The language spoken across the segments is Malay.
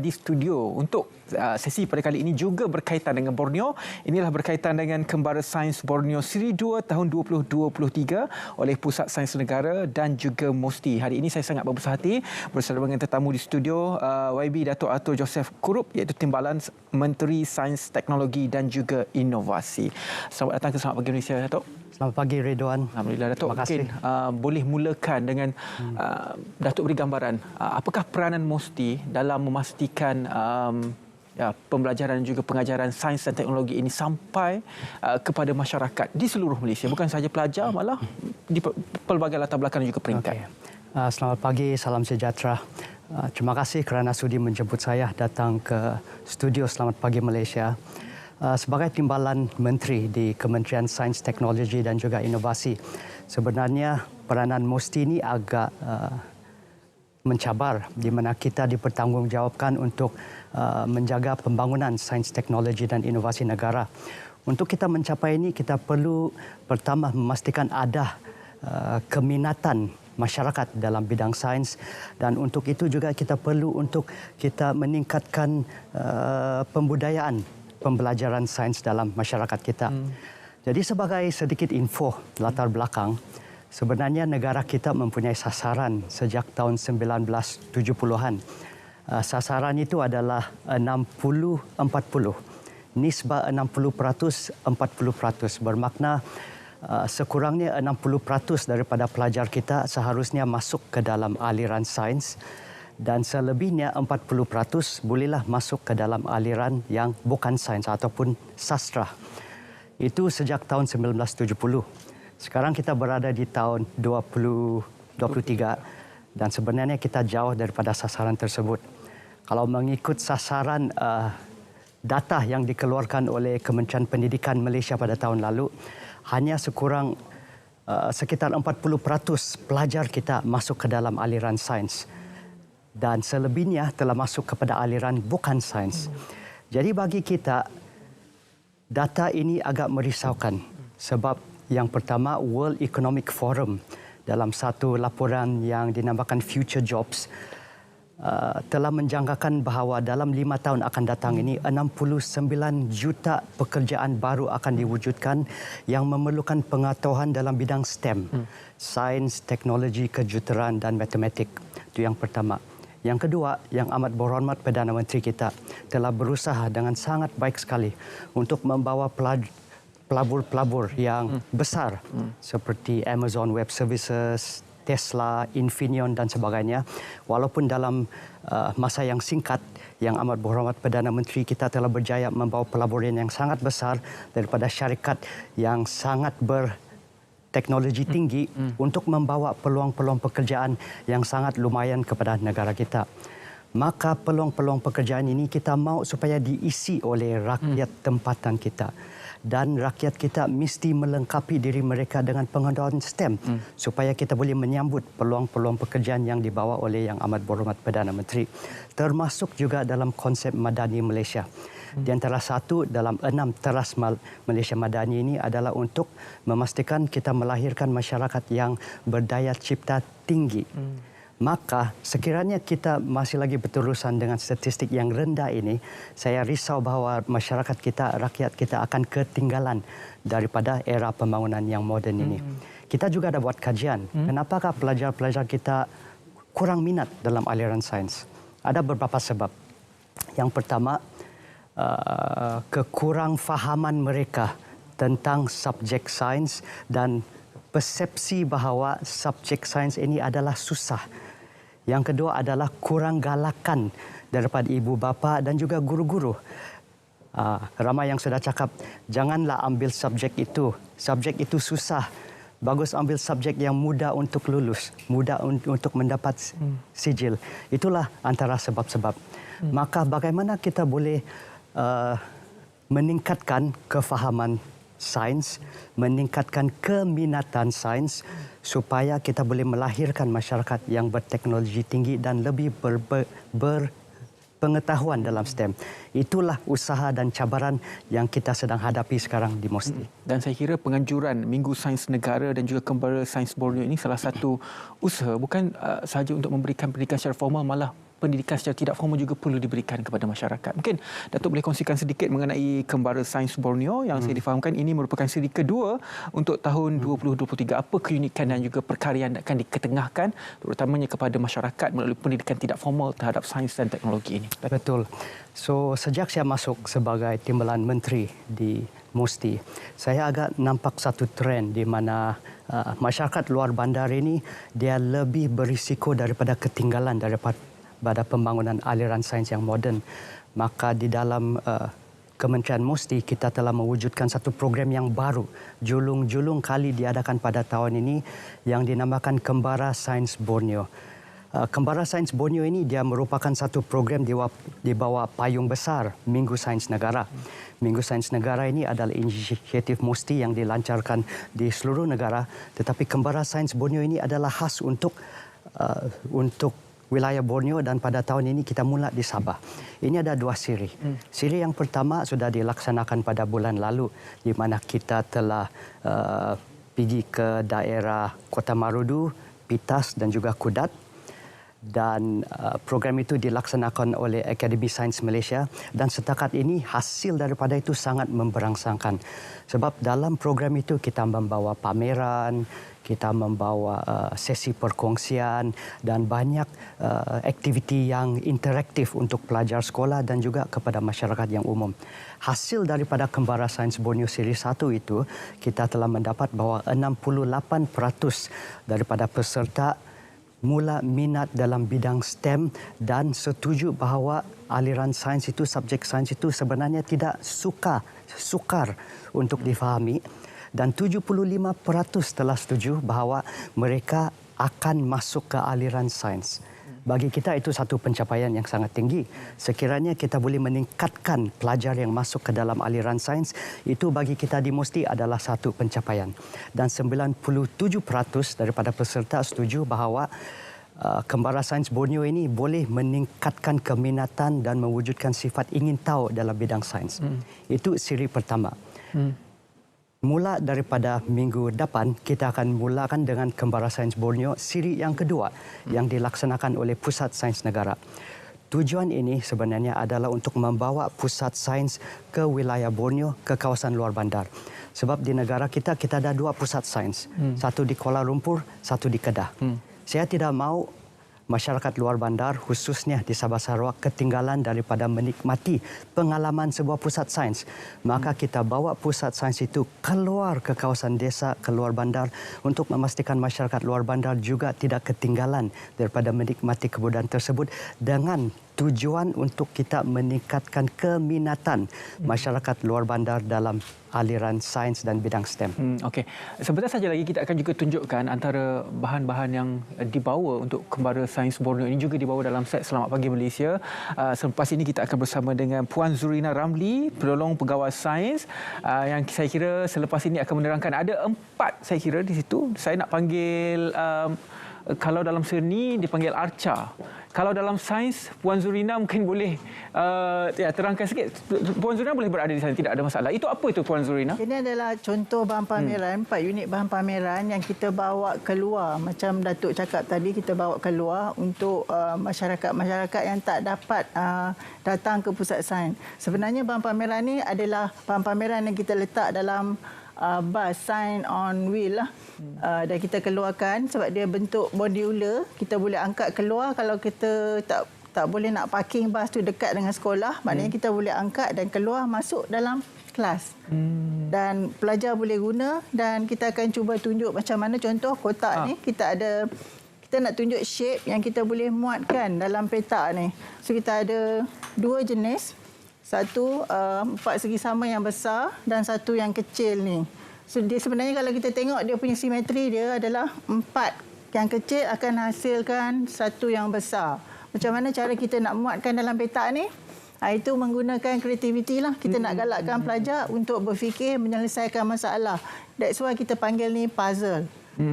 Di studio untuk sesi pada kali ini juga berkaitan dengan Borneo. Inilah berkaitan dengan Kembara Sains Borneo Siri 2 tahun 2023 oleh Pusat Sains Negara dan juga MOSTI. Hari ini saya sangat berbesar hati bersama dengan tetamu di studio YB Datuk Arthur Joseph Kurup, iaitu Timbalan Menteri Sains, Teknologi dan juga Inovasi. Selamat datang ke Selamat Pagi Malaysia, Datuk. Selamat pagi, Ridwan. Alhamdulillah, Datuk. Mungkin boleh mulakan dengan Datuk beri gambaran apakah peranan MOSTI dalam memastikan pembelajaran dan juga pengajaran sains dan teknologi ini sampai kepada masyarakat di seluruh Malaysia, bukan sahaja pelajar, malah di pelbagai latar belakang dan juga peringkat. Selamat pagi, salam sejahtera. Terima kasih kerana sudi menjemput saya datang ke studio Selamat Pagi Malaysia. Sebagai Timbalan Menteri di Kementerian Sains, Teknologi dan juga Inovasi, sebenarnya peranan MOSTI ini agak mencabar, di mana kita dipertanggungjawabkan untuk menjaga pembangunan sains, teknologi dan inovasi negara. Untuk kita mencapai ini, kita perlu pertama memastikan ada keminatan masyarakat dalam bidang sains, dan untuk itu juga kita perlu untuk kita meningkatkan pembudayaan pembelajaran sains dalam masyarakat kita. Jadi sebagai sedikit info latar belakang, sebenarnya negara kita mempunyai sasaran sejak tahun 1970-an. Sasaran itu adalah 60-40. Nisbah 60%, 40%. Bermakna sekurangnya 60% daripada pelajar kita seharusnya masuk ke dalam aliran sains, dan selebihnya 40% bolehlah masuk ke dalam aliran yang bukan sains ataupun sastra. Itu sejak tahun 1970. Sekarang kita berada di tahun 2023 dan sebenarnya kita jauh daripada sasaran tersebut. Kalau mengikut sasaran data yang dikeluarkan oleh Kementerian Pendidikan Malaysia pada tahun lalu, hanya sekitar 40% pelajar kita masuk ke dalam aliran sains. Dan selebihnya telah masuk kepada aliran bukan sains. Jadi bagi kita, data ini agak merisaukan. Sebab yang pertama, World Economic Forum dalam satu laporan yang dinamakan Future Jobs telah menjangkakan bahawa dalam 5 tahun akan datang ini 69 juta pekerjaan baru akan diwujudkan yang memerlukan pengetahuan dalam bidang STEM, sains, teknologi, kejuruteraan dan matematik. Itu yang pertama. Yang kedua, yang amat berhormat Perdana Menteri kita telah berusaha dengan sangat baik sekali untuk membawa pelabur-pelabur yang besar seperti Amazon Web Services, Tesla, Infineon dan sebagainya. Walaupun dalam masa yang singkat, yang amat berhormat Perdana Menteri kita telah berjaya membawa pelaburan yang sangat besar daripada syarikat yang sangat berteknologi tinggi untuk membawa peluang-peluang pekerjaan yang sangat lumayan kepada negara kita. Maka peluang-peluang pekerjaan ini kita mahu supaya diisi oleh rakyat tempatan kita. Dan rakyat kita mesti melengkapi diri mereka dengan pengetahuan STEM supaya kita boleh menyambut peluang-peluang pekerjaan yang dibawa oleh yang amat berhormat Perdana Menteri. Termasuk juga dalam konsep Madani Malaysia. Di antara satu dalam 6 teras Malaysia Madani ini adalah untuk memastikan kita melahirkan masyarakat yang berdaya cipta tinggi. Maka sekiranya kita masih lagi berurusan dengan statistik yang rendah ini, saya risau bahawa masyarakat kita, rakyat kita akan ketinggalan daripada era pembangunan yang moden ini. Kita juga ada buat kajian. Kenapakah pelajar-pelajar kita kurang minat dalam aliran sains? Ada beberapa sebab. Yang pertama, kekurang fahaman mereka tentang subjek sains dan persepsi bahawa subjek sains ini adalah susah. Yang kedua adalah kurang galakan daripada ibu bapa dan juga guru-guru. Ramai yang sudah cakap, janganlah ambil subjek itu. Subjek itu susah. Bagus ambil subjek yang mudah untuk lulus, mudah untuk mendapat sijil. Itulah antara sebab-sebab. Maka bagaimana kita boleh meningkatkan kefahaman sains, meningkatkan keminatan sains supaya kita boleh melahirkan masyarakat yang berteknologi tinggi dan lebih berpengetahuan dalam STEM. Itulah usaha dan cabaran yang kita sedang hadapi sekarang di MOSTI. Dan saya kira penganjuran Minggu Sains Negara dan juga Kembara Sains Borneo ini salah satu usaha bukan sahaja untuk memberikan pendidikan secara formal, malah pendidikan secara tidak formal juga perlu diberikan kepada masyarakat. Mungkin Datuk boleh kongsikan sedikit mengenai Kembara Sains Borneo yang saya difahamkan ini merupakan siri kedua untuk tahun 2023. Apa keunikan dan juga perkarya yang akan diketengahkan terutamanya kepada masyarakat melalui pendidikan tidak formal terhadap sains dan teknologi ini? Betul. So, sejak saya masuk sebagai timbalan menteri di Musti, saya agak nampak satu trend di mana masyarakat luar bandar ini dia lebih berisiko daripada ketinggalan daripada pembangunan aliran sains yang moden. Maka di dalam Kementerian Musti kita telah mewujudkan satu program yang baru, julung-julung kali diadakan pada tahun ini yang dinamakan Kembara Sains Borneo. Kembara Sains Borneo ini dia merupakan satu program di bawah payung besar Minggu Sains Negara. Minggu Sains Negara ini adalah inisiatif Musti yang dilancarkan di seluruh negara, tetapi Kembara Sains Borneo ini adalah khas untuk wilayah Borneo dan pada tahun ini kita mula di Sabah. Ini ada 2 siri. Siri yang pertama sudah dilaksanakan pada bulan lalu di mana kita telah pergi ke daerah Kota Marudu, Pitas dan juga Kudat. Dan program itu dilaksanakan oleh Akademi Sains Malaysia dan setakat ini hasil daripada itu sangat memberangsangkan. Sebab dalam program itu kita membawa pameran, kita membawa sesi perkongsian dan banyak aktiviti yang interaktif untuk pelajar sekolah dan juga kepada masyarakat yang umum. Hasil daripada Kembara Sains Borneo Siri 1 itu, kita telah mendapat bahawa 68% daripada peserta mula minat dalam bidang STEM dan setuju bahawa aliran sains itu, subjek sains itu sebenarnya tidak sukar untuk difahami, dan 75% telah setuju bahawa mereka akan masuk ke aliran sains. Bagi kita itu satu pencapaian yang sangat tinggi. Sekiranya kita boleh meningkatkan pelajar yang masuk ke dalam aliran sains, itu bagi kita di Musti adalah satu pencapaian. Dan 97% daripada peserta setuju bahawa Kembara Sains Borneo ini boleh meningkatkan keminatan dan mewujudkan sifat ingin tahu dalam bidang sains. Itu siri pertama. Mula daripada minggu depan, kita akan mulakan dengan Kembara Sains Borneo siri yang kedua yang dilaksanakan oleh Pusat Sains Negara. Tujuan ini sebenarnya adalah untuk membawa pusat sains ke wilayah Borneo, ke kawasan luar bandar. Sebab di negara kita ada 2 pusat sains. Satu di Kuala Lumpur, satu di Kedah. Saya tidak mahu masyarakat luar bandar, khususnya di Sabah Sarawak, ketinggalan daripada menikmati pengalaman sebuah pusat sains. Maka kita bawa pusat sains itu keluar ke kawasan desa, keluar bandar untuk memastikan masyarakat luar bandar juga tidak ketinggalan daripada menikmati kebudayaan tersebut dengan tujuan untuk kita meningkatkan keminatan masyarakat luar bandar dalam aliran sains dan bidang STEM. Okey. Sebentar saja lagi kita akan juga tunjukkan antara bahan-bahan yang dibawa untuk Kembara Sains Borneo ini juga dibawa dalam set Selamat Pagi Malaysia. Selepas ini kita akan bersama dengan Puan Zurina Ramli, penolong pegawai sains, yang saya kira selepas ini akan menerangkan. Ada 4 saya kira di situ. Saya nak panggil, kalau dalam seni dipanggil arca. Kalau dalam sains, Puan Zurina mungkin boleh terangkan sikit. Puan Zurina boleh berada di sana, tidak ada masalah. Itu apa itu, Puan Zurina? Ini adalah contoh bahan pameran, 4 unit bahan pameran yang kita bawa keluar. Macam Datuk cakap tadi, kita bawa keluar untuk masyarakat-masyarakat yang tak dapat datang ke pusat sains. Sebenarnya bahan pameran ini adalah bahan pameran yang kita letak dalam bus sign on wheel lah. Dan kita keluarkan sebab dia bentuk modular, kita boleh angkat keluar. Kalau kita tak boleh nak parking bus tu dekat dengan sekolah, maknanya kita boleh angkat dan keluar masuk dalam kelas. Dan pelajar boleh guna, dan kita akan cuba tunjuk macam mana contoh kotak ni. Kita nak tunjuk shape yang kita boleh muatkan dalam petak ni. So kita ada 2 jenis. Satu 4 segi sama yang besar dan satu yang kecil ni. So dia sebenarnya kalau kita tengok dia punya simetri dia adalah 4 yang kecil akan hasilkan satu yang besar. Macam mana cara kita nak muatkan dalam petak ni? Itu menggunakan kreativiti lah. Kita nak galakkan pelajar untuk berfikir menyelesaikan masalah. That's why kita panggil ni puzzle.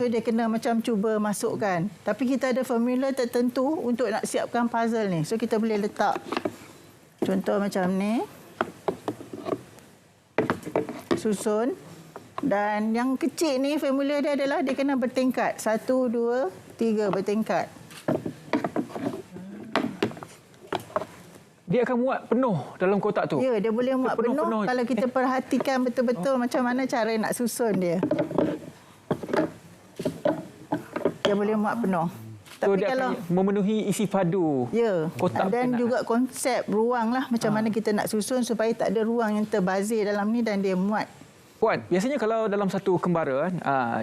So dia kena macam cuba masukkan. Tapi kita ada formula tertentu untuk nak siapkan puzzle ni. So kita boleh letak contoh macam ni. Susun. Dan yang kecil ni formula dia adalah dia kena bertingkat. 1, 2, 3 bertingkat. Dia akan muat penuh dalam kotak tu? Ya, dia boleh muat penuh kalau kita perhatikan betul-betul macam mana cara nak susun dia. Dia boleh muat penuh. So, Tapi dia kalau akan memenuhi isi padu kotak dan berkenaan. juga konsep ruang lah macam mana kita nak susun supaya tak ada ruang yang terbazir dalam ni dan dia muat. Puan, biasanya kalau dalam satu kembara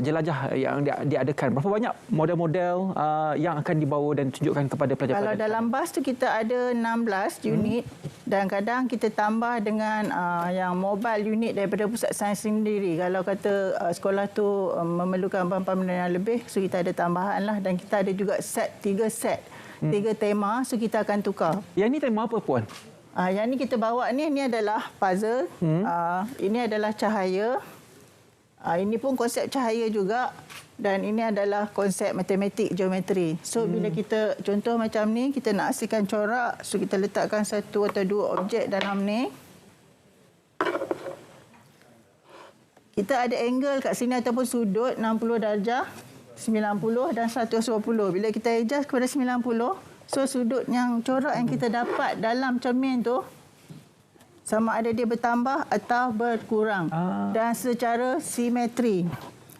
jelajah yang diadakan, berapa banyak model-model yang akan dibawa dan tunjukkan kepada pelajar-pelajar? Kalau dalam bas tu kita ada 16 unit dan kadang kita tambah dengan yang mobile unit daripada pusat sains sendiri. Kalau kata sekolah tu memerlukan bahan-bahan yang lebih, so kita ada tambahan lah dan kita ada juga tiga tema, so kita akan tukar. Yang ni tema apa, Puan? Yang ni kita bawa ni adalah puzzle. Ini adalah cahaya. Ini pun konsep cahaya juga. Dan ini adalah konsep matematik, geometri. So, bila kita contoh macam ni, kita nak hasilkan corak. So, kita letakkan satu atau dua objek dalam ni. Kita ada angle kat sini ataupun sudut 60 darjah, 90 dan 120. Bila kita adjust kepada 90, so sudut yang corak yang kita dapat dalam cermin tu sama ada dia bertambah atau berkurang dan secara simetri.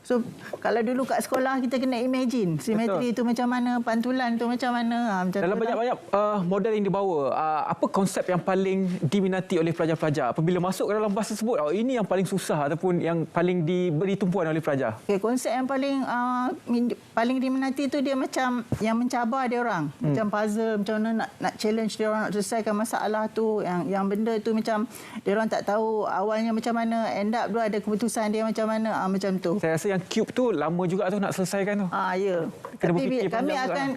So kalau dulu kat sekolah kita kena imagine simetri itu macam mana, pantulan tu macam mana. Macam dalam banyak-banyak model yang dibawa, apa konsep yang paling diminati oleh pelajar-pelajar apabila masuk ke dalam bas tersebut? Ini yang paling susah ataupun yang paling diberi tumpuan oleh pelajar? Okay, konsep yang paling diminati tu dia macam yang mencabar dia orang. Macam puzzle, macam mana nak challenge dia orang nak selesaikan masalah tu, yang benda tu macam dia orang tak tahu awalnya macam mana, end up tu ada keputusan dia macam mana, macam tu. Saya rasa yang cube tu lama juga tu nak selesaikan tu. Ya. Tapi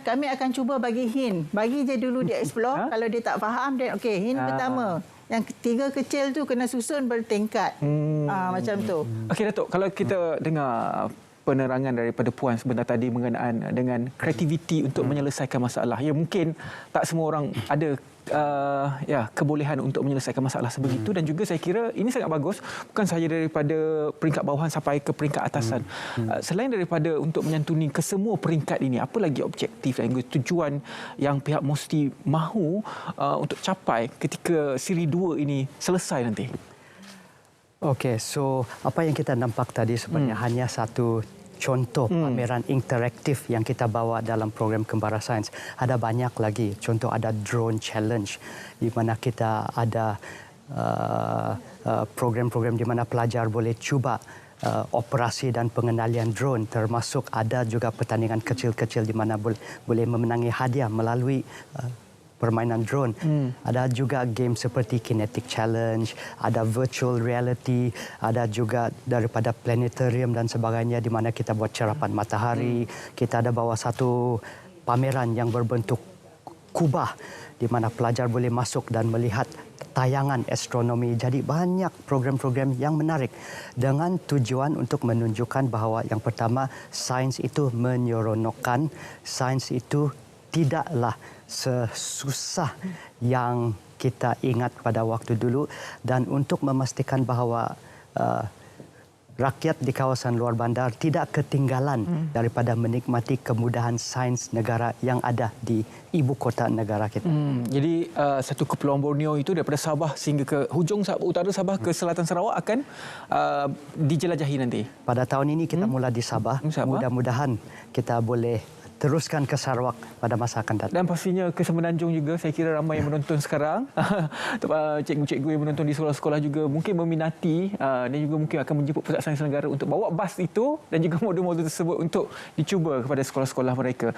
kami akan cuba bagi hint. Bagi je dulu dia explore. Kalau dia tak faham, then okey, hint pertama. Yang ketiga kecil tu kena susun bertingkat. Macam tu. Okey, Datuk, kalau kita dengar penerangan daripada Puan sebentar tadi mengenaan dengan kreativiti untuk menyelesaikan masalah. Ya, mungkin tak semua orang ada kebolehan untuk menyelesaikan masalah sebegitu dan juga saya kira ini sangat bagus bukan sahaja daripada peringkat bawahan sampai ke peringkat atasan. Selain daripada untuk menyantuni ke semua peringkat ini, apa lagi objektif dan juga tujuan yang pihak MUSTI mahu untuk capai ketika siri 2 ini selesai nanti? Okey, so apa yang kita nampak tadi sebenarnya hanya satu contoh pameran interaktif yang kita bawa dalam program Kembara Sains. Ada banyak lagi. Contoh ada drone challenge di mana kita ada program-program di mana pelajar boleh cuba operasi dan pengendalian drone, termasuk ada juga pertandingan kecil-kecil di mana boleh memenangi hadiah melalui permainan drone. Ada juga game seperti Kinetic Challenge, ada virtual reality, ada juga daripada planetarium dan sebagainya di mana kita buat cerapan matahari. Kita ada bawa satu pameran yang berbentuk kubah di mana pelajar boleh masuk dan melihat tayangan astronomi. Jadi banyak program-program yang menarik dengan tujuan untuk menunjukkan bahawa yang pertama, sains itu menyeronokkan, sains itu tidaklah sesusah yang kita ingat pada waktu dulu, dan untuk memastikan bahawa rakyat di kawasan luar bandar tidak ketinggalan daripada menikmati kemudahan sains negara yang ada di ibu kota negara kita. Jadi satu kepulauan Borneo itu daripada Sabah sehingga ke hujung utara Sabah ke selatan Sarawak akan dijelajahi nanti. Pada tahun ini kita mula di Sabah. Mudah-mudahan kita boleh teruskan ke Sarawak pada masa akan datang. Dan pastinya ke Semenanjung juga. Saya kira ramai yang menonton sekarang. Cikgu-cikgu yang menonton di sekolah-sekolah juga mungkin meminati dan juga mungkin akan menjemput Pusat Sains Negara untuk bawa bas itu dan juga modul-modul tersebut untuk dicuba kepada sekolah-sekolah mereka.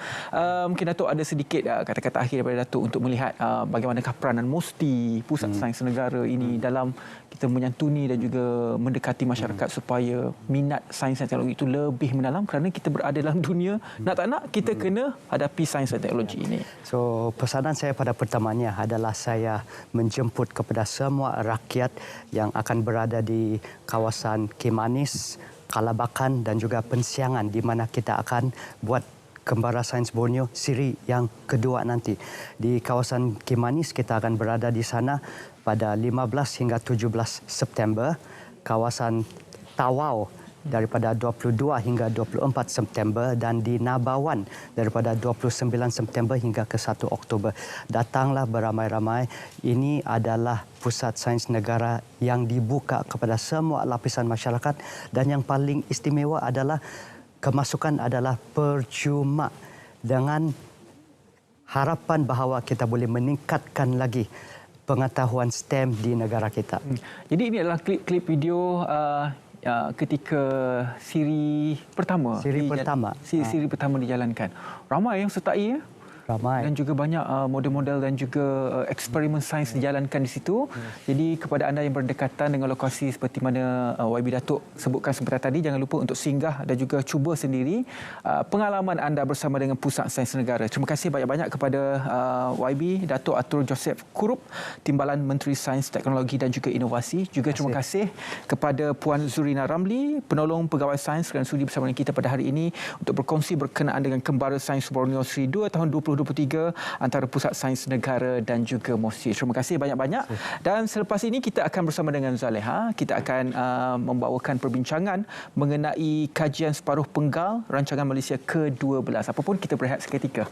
Mungkin Datuk ada sedikit kata-kata akhir daripada Datuk untuk melihat bagaimanakah peranan MUSTI, Pusat Sains Negara ini dalam kita menyantuni dan juga mendekati masyarakat supaya minat sains dan teknologi itu lebih mendalam, kerana kita berada dalam dunia, nak tak nak kita kena hadapi sains dan teknologi ini. So, pesanan saya pada pertamanya adalah saya menjemput kepada semua rakyat yang akan berada di kawasan Kimanis, Kalabakan dan juga Pensiangan di mana kita akan buat Kembara Sains Borneo siri yang kedua nanti. Di kawasan Kimanis kita akan berada di sana pada 15 hingga 17 September. Kawasan Tawau daripada 22 hingga 24 September dan di Nabawan daripada 29 September hingga ke 1 Oktober. Datanglah beramai-ramai. Ini adalah pusat sains negara yang dibuka kepada semua lapisan masyarakat dan yang paling istimewa adalah kemasukan adalah percuma dengan harapan bahawa kita boleh meningkatkan lagi pengetahuan STEM di negara kita. Jadi ini adalah klip video ketika siri pertama. Siri pertama dijalankan. Ramai yang sertai ya? Ramai. Dan juga banyak model-model dan juga eksperimen sains dijalankan di situ. Jadi kepada anda yang berdekatan dengan lokasi seperti mana YB Datuk sebutkan sebentar tadi, jangan lupa untuk singgah dan juga cuba sendiri pengalaman anda bersama dengan Pusat Sains Negara. Terima kasih banyak-banyak kepada YB Datuk Atur Joseph Kurup, Timbalan Menteri Sains, Teknologi dan juga Inovasi. Juga terima kasih kepada Puan Zurina Ramli, Penolong Pegawai Sains kerana sudi bersama dengan kita pada hari ini untuk berkongsi berkenaan dengan Kembara Sains Borneo Seri 2 tahun 2023 antara Pusat Sains Negara dan juga MOSI. Terima kasih banyak-banyak. Dan selepas ini kita akan bersama dengan Zaleha. Kita akan membawakan perbincangan mengenai kajian separuh penggal rancangan Malaysia ke-12. Apapun kita berehat seketika.